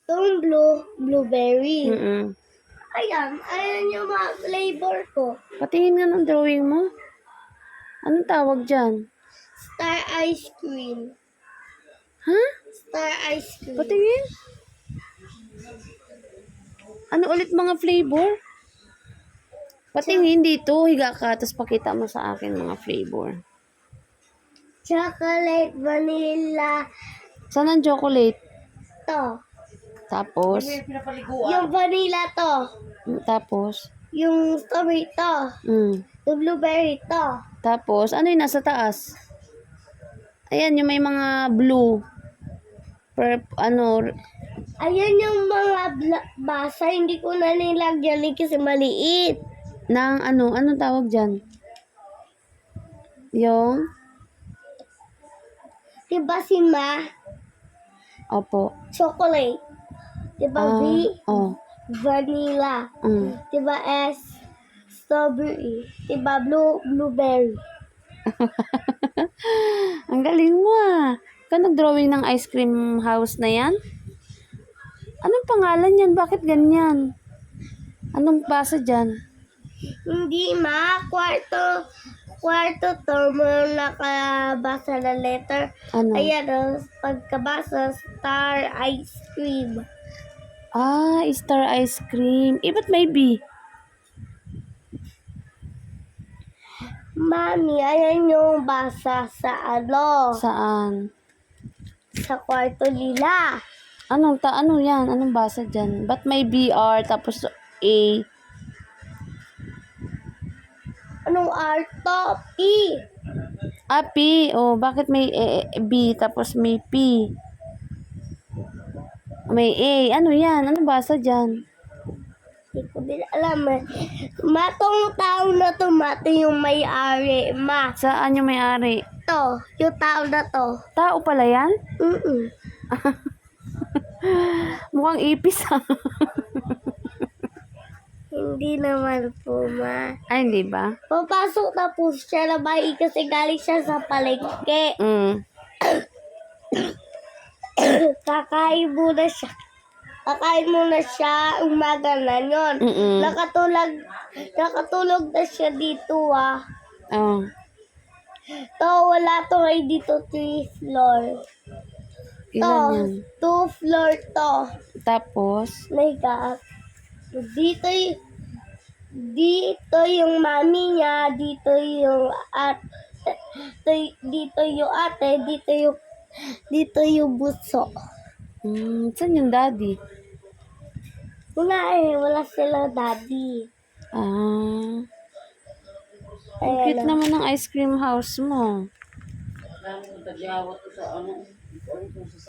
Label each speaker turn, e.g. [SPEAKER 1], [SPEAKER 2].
[SPEAKER 1] Itong blueberry.
[SPEAKER 2] Mm-mm.
[SPEAKER 1] Ayan yung mga flavor ko.
[SPEAKER 2] Patingin nga ng drawing mo. Anong tawag dyan?
[SPEAKER 1] Star ice cream.
[SPEAKER 2] Ha?
[SPEAKER 1] Star ice cream.
[SPEAKER 2] Patingin? Ano ulit mga flavor? Patingin dito. Higa ka, tapos pakita mo sa akin mga flavor.
[SPEAKER 1] Chocolate, vanilla,
[SPEAKER 2] Saan ang chocolate?
[SPEAKER 1] to.
[SPEAKER 2] Tapos?
[SPEAKER 1] Yung vanilla to.
[SPEAKER 2] Tapos?
[SPEAKER 1] Yung strawberry to. Yung blueberry to.
[SPEAKER 2] Tapos, ano yung nasa taas? Ayan, yung may mga blue.
[SPEAKER 1] Ayan yung mga basa. Hindi ko na nilagyan kasi maliit.
[SPEAKER 2] Anong tawag dyan? Yung?
[SPEAKER 1] Diba si Ma?
[SPEAKER 2] Opo.
[SPEAKER 1] Chocolate. Diba V?
[SPEAKER 2] Oh.
[SPEAKER 1] Vanilla. Diba S? Strawberry. Diba blueberry.
[SPEAKER 2] Ang galing mo ah. Ikaw nag-drawing ng ice cream house na yan? Anong pangalan yan? Bakit ganyan? Anong basa dyan?
[SPEAKER 1] Hindi Ma. Kwarto to. May nakabasa na letter.
[SPEAKER 2] Ano?
[SPEAKER 1] Ayan pagkabasa, star ice cream.
[SPEAKER 2] Star ice cream. Ba't may B?
[SPEAKER 1] Mami, ayan yung basa sa
[SPEAKER 2] Saan?
[SPEAKER 1] sa kwarto nila.
[SPEAKER 2] Ano yan? Anong basa dyan? Ba't may BR tapos A?
[SPEAKER 1] Anong R to? P.
[SPEAKER 2] P. Bakit may B tapos may P? May A. Ano yan? Anong basa dyan?
[SPEAKER 1] Hindi ko din alam Matong tao na to, yung may-ari, Ma.
[SPEAKER 2] Saan yung may-ari?
[SPEAKER 1] To, yung tao na to.
[SPEAKER 2] Tao pala yan? Mukhang ipis ah.
[SPEAKER 1] Hindi naman po, Ma.
[SPEAKER 2] Ay, hindi ba?
[SPEAKER 1] Papasok na po siya na bahay kasi galing siya sa palengke. Kakain muna siya. Umaga na yun. Nakatulog na siya dito To, wala to ngayon dito 3 floor.
[SPEAKER 2] Ilan yan?
[SPEAKER 1] 2 floor to.
[SPEAKER 2] Tapos?
[SPEAKER 1] Nahiga. Dito yung mami niya, dito yung ate, dito yung bunso.
[SPEAKER 2] Saan yung daddy?
[SPEAKER 1] Wala sila daddy.
[SPEAKER 2] Ang cute naman ng ice cream house mo.